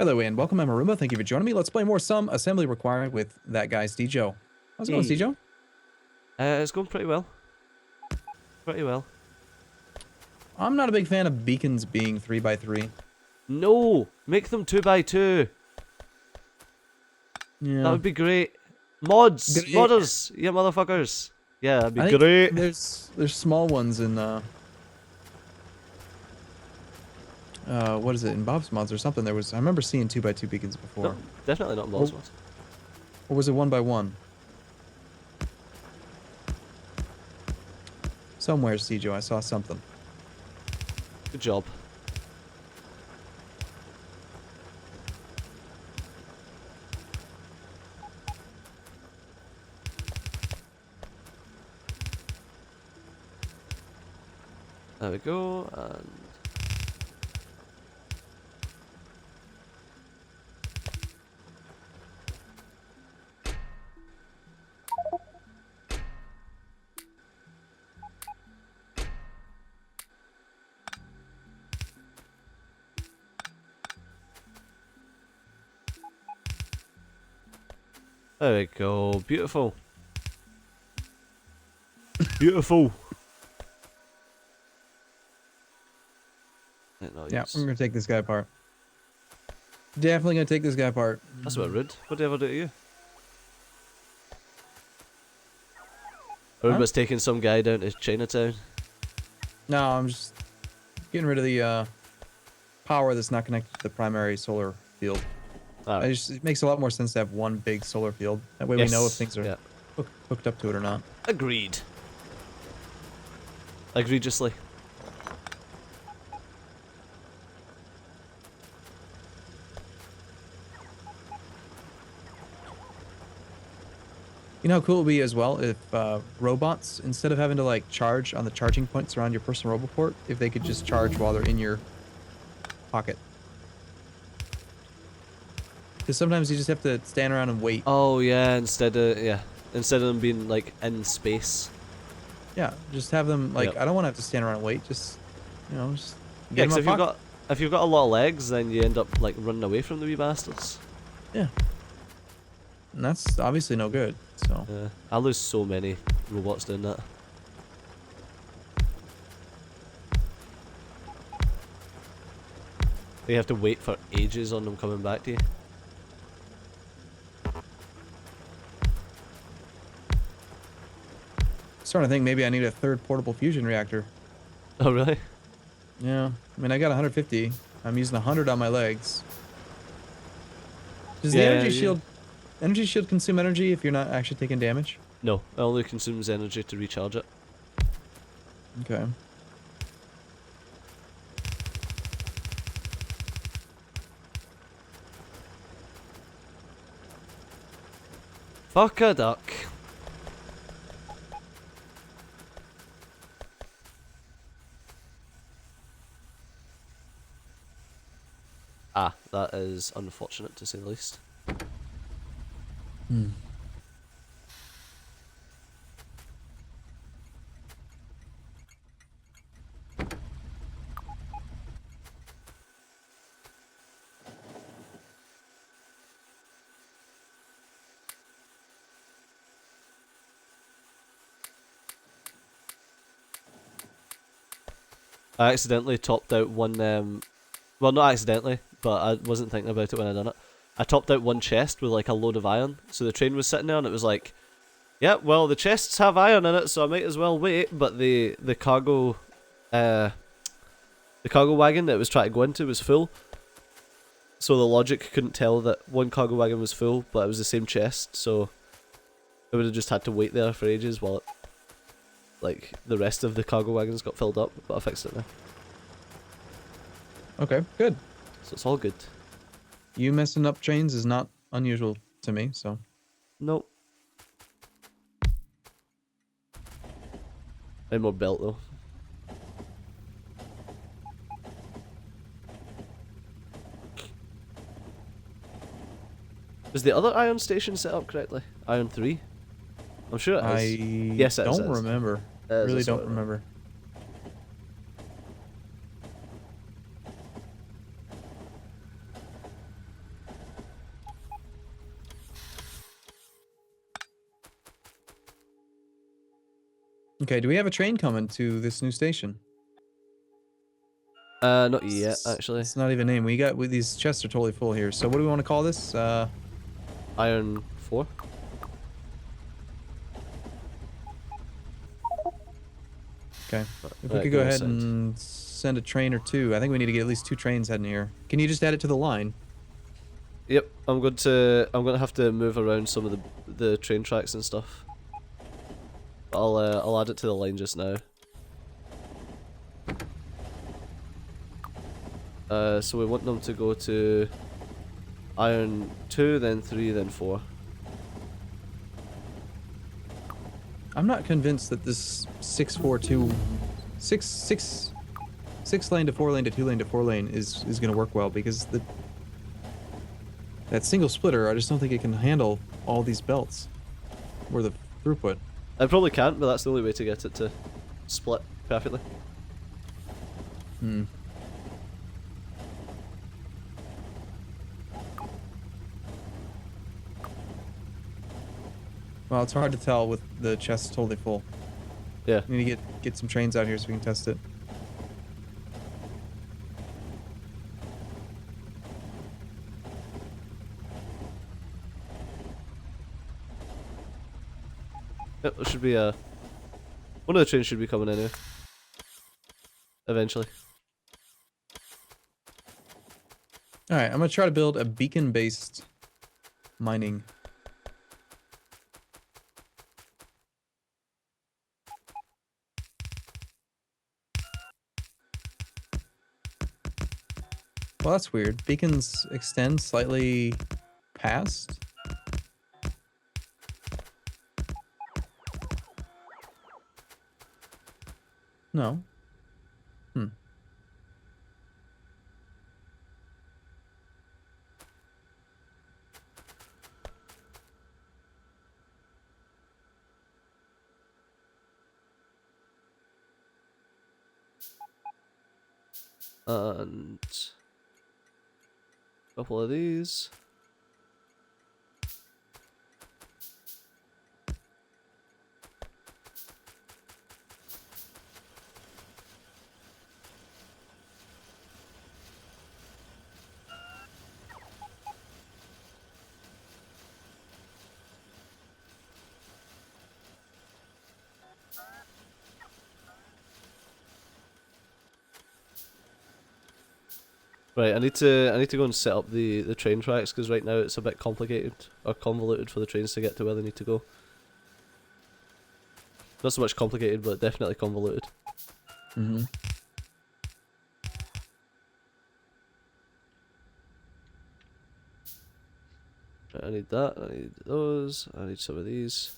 Hello and welcome, I'm Arumba. Thank you for joining me. Let's play more Some Assembly Required with that guy, Stejo. How's it going, Hey. Stejo? It's going pretty well. Pretty well. I'm not a big fan of beacons being 3x3. No! Make them 2x2. Yeah. That would be great. Mods! Great. Modders! Yeah, motherfuckers. Yeah, that'd be I think great. there's small ones in what is it, in Bob's Mods or something. I remember seeing 2x2 beacons before. No, definitely not mods ones. Or was it 1x1? Somewhere, Stejo, I saw something. Good job. There we go, and... There we go, beautiful. Beautiful. Yeah, I'm gonna take this guy apart. Definitely gonna take this guy apart. That's a bit rude. What did I ever do to you? Arumba's taking some guy down to Chinatown. No, I'm just getting rid of the power that's not connected to the primary solar field. It makes a lot more sense to have one big solar field. That way we know if things are hooked up to it or not. Agreed. Egregiously. You know how cool it would be as well if robots, instead of having to like charge on the charging points around your personal roboport, if they could just charge while they're in your pocket. Because sometimes you just have to stand around and wait. Oh yeah, instead of them being like in space. Yeah, just have them like I don't want to have to stand around and wait. Just just yeah. Because if you've got a lot of legs, then you end up like running away from the wee bastards. Yeah. And that's obviously no good. So yeah, I lose so many robots doing that. You have to wait for ages on them coming back to you. Starting to think maybe I need a third portable fusion reactor. Oh really? Yeah. I mean, I got 150. I'm using 100 on my legs. Does the energy shield consume energy if you're not actually taking damage? No, it only consumes energy to recharge it. Okay. Fuck a duck. Ah, that is unfortunate to say the least. Hmm. I accidentally topped out one, well not accidentally, but I wasn't thinking about it when I done it. I topped out one chest with like a load of iron, so the train was sitting there and it was like, yeah, well the chests have iron in it, so I might as well wait, but the cargo wagon that it was trying to go into was full. So the logic couldn't tell that one cargo wagon was full, but it was the same chest, so I would have just had to wait there for ages while it, like, the rest of the cargo wagons got filled up, but I fixed it now. Okay, good. So it's all good. You messing up trains is not unusual to me, so. Nope. I need more belt though. Was the other iron station set up correctly? Iron 3? I'm sure it is. Yes, it is. Don't remember. Really don't remember. Okay, do we have a train coming to this new station? Not yet, actually. It's not even named. These chests are totally full here. So what do we want to call this? Iron 4. Okay. If we could go ahead and send a train or two. I think we need to get at least 2 trains heading here. Can you just add it to the line? Yep, I'm going to have to move around some of the train tracks and stuff. I'll add it to the line just now. So we want them to go to Iron 2, then 3, then 4. I'm not convinced that this 6 lane to 4 lane to 2 lane to 4 lane is going to work well, because that single splitter, I just don't think it can handle all these belts or the throughput. I probably can't, but that's the only way to get it to split perfectly. Hmm. Well, it's hard to tell with the chest totally full. Yeah. We need to get some trains out here so we can test it. Yep, there should be one of the trains should be coming in here. Eventually. Alright, I'm going to try to build a beacon-based mining. Well, that's weird. Beacons extend slightly past? No. Hmm. And a couple of these. Right, I need to go and set up the train tracks, because right now it's a bit complicated or convoluted for the trains to get to where they need to go. Not so much complicated, but definitely convoluted. Mm-hmm. Right, I need that, I need those, I need some of these.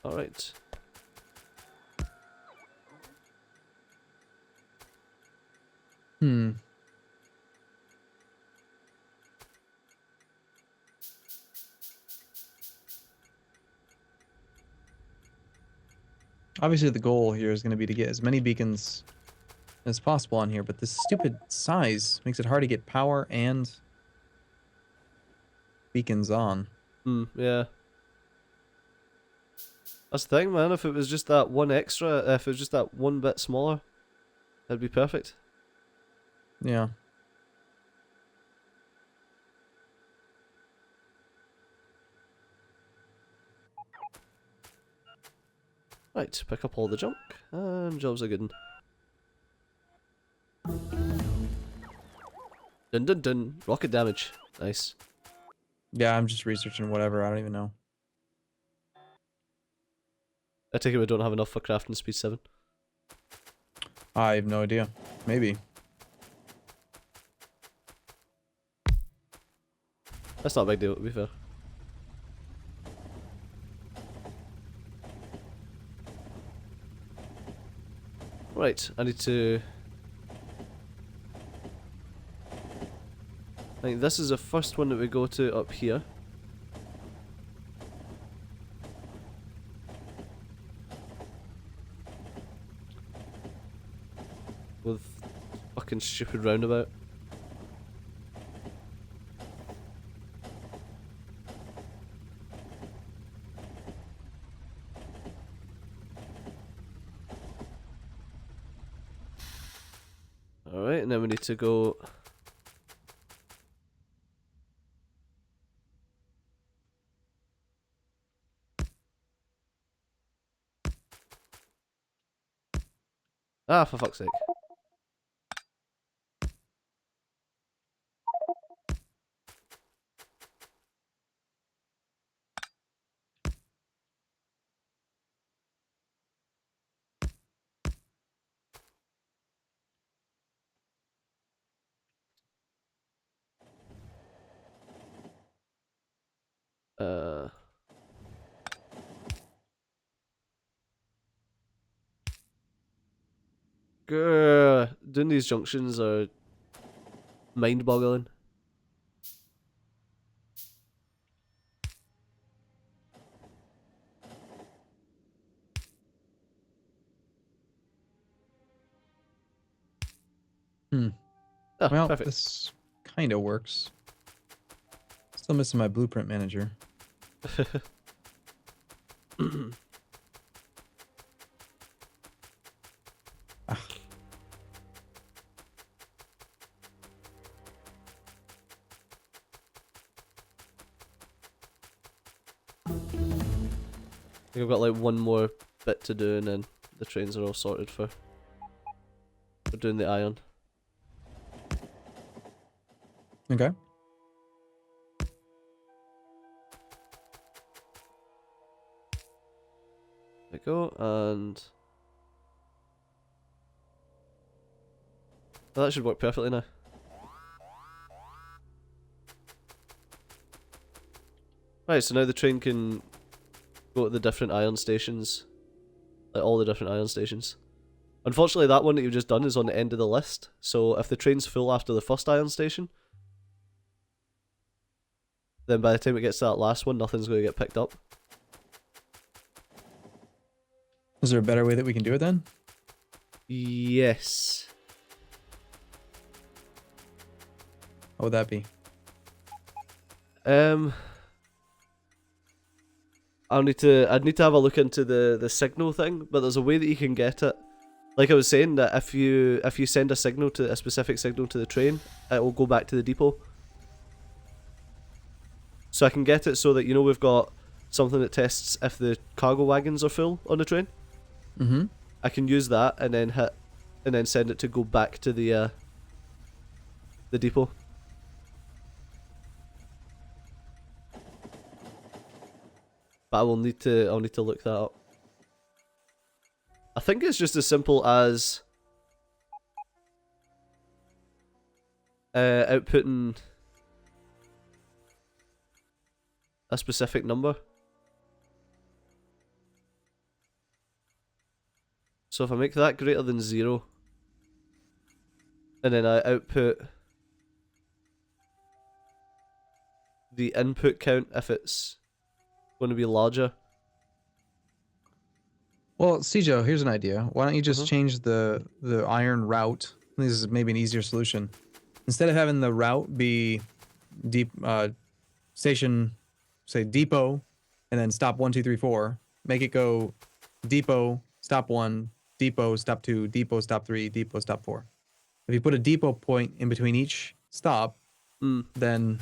Alright. Hmm. Obviously, the goal here is going to be to get as many beacons as possible on here, but this stupid size makes it hard to get power and beacons on. Yeah. That's the thing, man. If it was just that one extra, if it was just that one bit smaller, that'd be perfect. Yeah. Right, pick up all the junk, and jobs are good. Dun dun dun. Rocket damage. Nice. Yeah, I'm just researching whatever. I don't even know. I take it we don't have enough for crafting speed 7. I have no idea. Maybe. That's not a big deal, to be fair. Right, I need to... I think this is the first one that we go to up here. With fucking stupid roundabout. Right, and then we need to go... Ah, for fuck's sake. Doing these junctions are mind-boggling. Hmm. Oh, Well, perfect. this kind of works. Still missing my blueprint manager. Ah. I think I've got like one more bit to do and then the trains are all sorted for doing the iron. Okay. There we go, and... Oh, that should work perfectly now. Right, so now the train can go to the different iron stations. Like all the different iron stations. Unfortunately, that one that you've just done is on the end of the list, so if the train's full after the first iron station, then by the time it gets to that last one, nothing's going to get picked up. Is there a better way that we can do it then? Yes. What would that be? I'd need to have a look into the signal thing, but there's a way that you can get it. Like I was saying, that if you send a specific signal to the train, it will go back to the depot. So I can get it so that, you know, we've got something that tests if the cargo wagons are full on the train. Mm-hmm. I can use that and then send it to go back to the depot. But I'll need to look that up. I think it's just as simple as outputting a specific number. So if I make that greater than 0, and then I output the input count if it's going to be larger. Well, Cijo, here's an idea. Why don't you just change the iron route? This is maybe an easier solution. Instead of having the route be station, say depot, and then stop 1, 2, 3, 4, make it go depot, stop 1, depot, stop 2, depot, stop 3, depot, stop 4. If you put a depot point in between each stop, then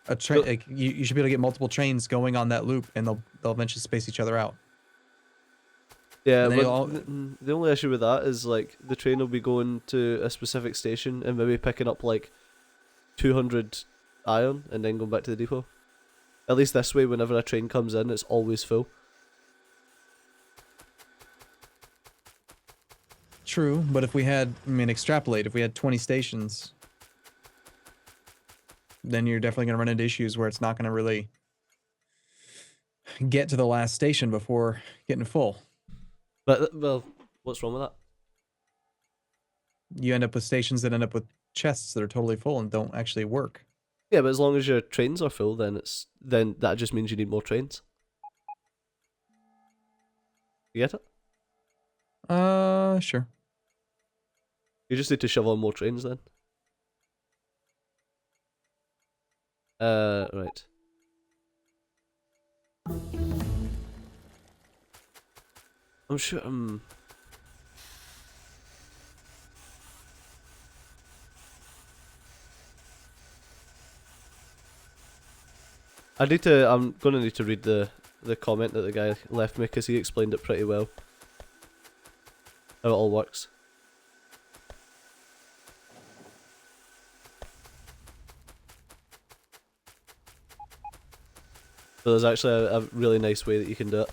a train like, you should be able to get multiple trains going on that loop, and they'll eventually space each other out. Yeah, but the only issue with that is like the train will be going to a specific station and maybe picking up like 200 iron and then going back to the depot. At least this way, whenever a train comes in, it's always full. True, but if we had, extrapolate, if we had 20 stations, then you're definitely going to run into issues where it's not going to really get to the last station before getting full. But, well, what's wrong with that? You end up with stations that end up with chests that are totally full and don't actually work. Yeah, but as long as your trains are full, then that just means you need more trains. You get it? Sure. You just need to shove on more trains then. Right. I'm sure. I need to. I'm gonna need to read the comment that the guy left me because he explained it pretty well. How it all works. So there's actually a really nice way that you can do it.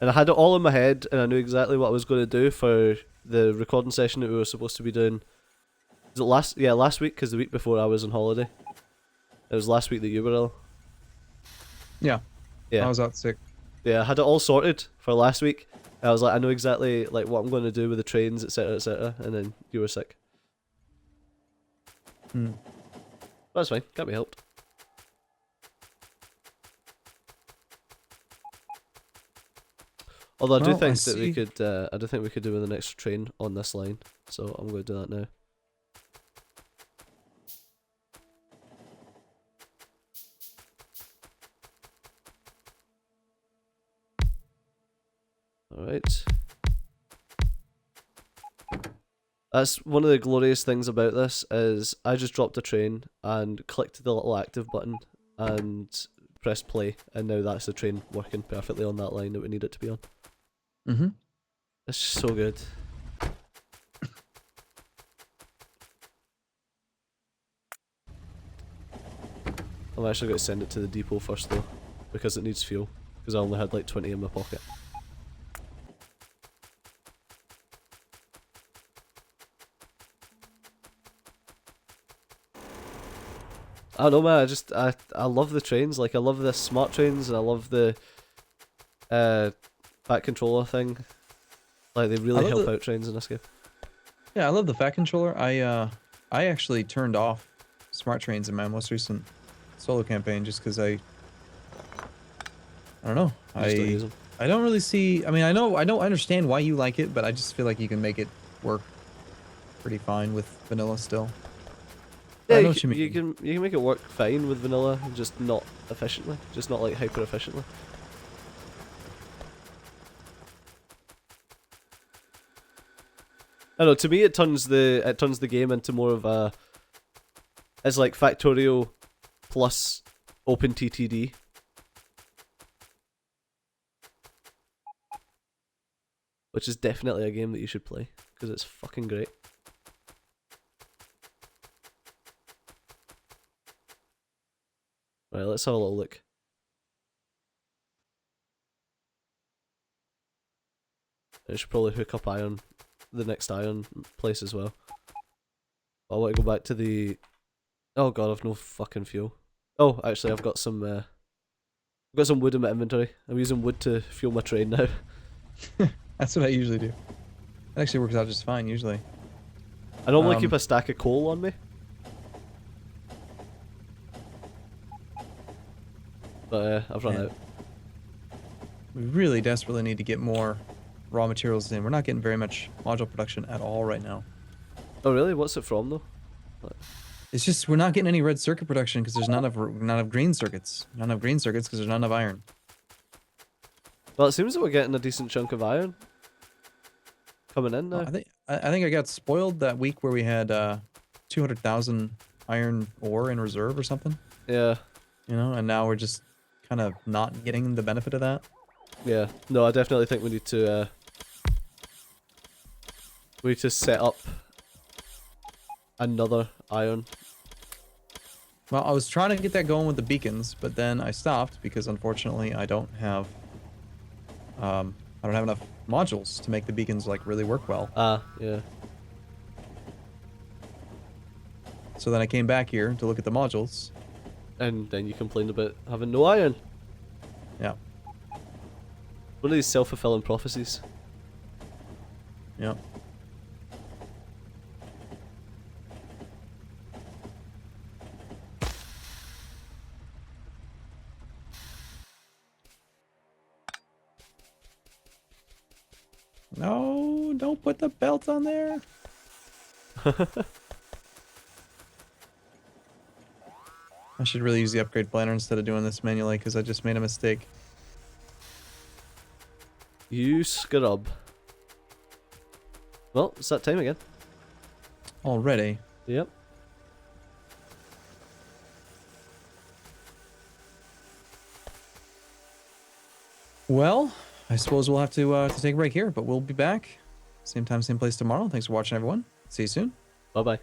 And I had it all in my head, and I knew exactly what I was going to do for the recording session that we were supposed to be doing. Was it last? Yeah, last week, because the week before I was on holiday. It was last week that you were ill. Yeah. Yeah. I was out sick. Yeah, I had it all sorted for last week. I was like, I know exactly like what I'm going to do with the trains, etc., etc. And then you were sick. That's fine. Can't be helped. Although I do think that we could, I do think we could do with an extra train on this line, so I'm going to do that now. Alright. That's one of the glorious things about this, is I just dropped a train and clicked the little active button and pressed play, and now that's the train working perfectly on that line that we need it to be on. It's just so good. I'm actually going to send it to the depot first though, because it needs fuel, because I only had like 20 in my pocket. I don't know, man, I love the trains, like I love the smart trains, and I love the back controller thing. Like they really help out trains in this game. Yeah, I love the Fat Controller. I actually turned off smart trains in my most recent solo campaign just because I don't know. I don't really see. I mean, I understand why you like it, but I just feel like you can make it work pretty fine with vanilla still. Yeah, you can make it work fine with vanilla, just not efficiently, just not like hyper efficiently. I don't know, to me it turns the game into more of a, it's like Factorio plus OpenTTD. Which is definitely a game that you should play, because it's fucking great. Right, let's have a little look. I should probably hook up iron, the next iron place as well. I want to go back to the... Oh god, I've no fucking fuel. Oh, actually I've got some wood in my inventory. I'm using wood to fuel my train now. That's what I usually do. It actually works out just fine usually. I normally keep a stack of coal on me. But I've run out. We really desperately need to get more raw materials in. We're not getting very much module production at all right now. Oh really? What's it from though? It's just we're not getting any red circuit production because there's none of green circuits. None of green circuits because there's none of iron. Well, it seems that we're getting a decent chunk of iron coming in now. I think I got spoiled that week where we had 200,000 iron ore in reserve or something. Yeah. You know, and now we're just kind of not getting the benefit of that. Yeah. No, I definitely think we need to set up another iron. Well, I was trying to get that going with the beacons, but then I stopped because unfortunately I don't have enough modules to make the beacons like really work well. Yeah. So then I came back here to look at the modules. And then you complained about having no iron. Yeah. One of these self-fulfilling prophecies. Yeah. No, don't put the belt on there. I should really use the upgrade planner instead of doing this manually because I just made a mistake. You scrub. Well, it's that time again. Already? Yep. Well, I suppose we'll have to take a break here, but we'll be back. Same time, same place tomorrow. Thanks for watching, everyone. See you soon. Bye-bye.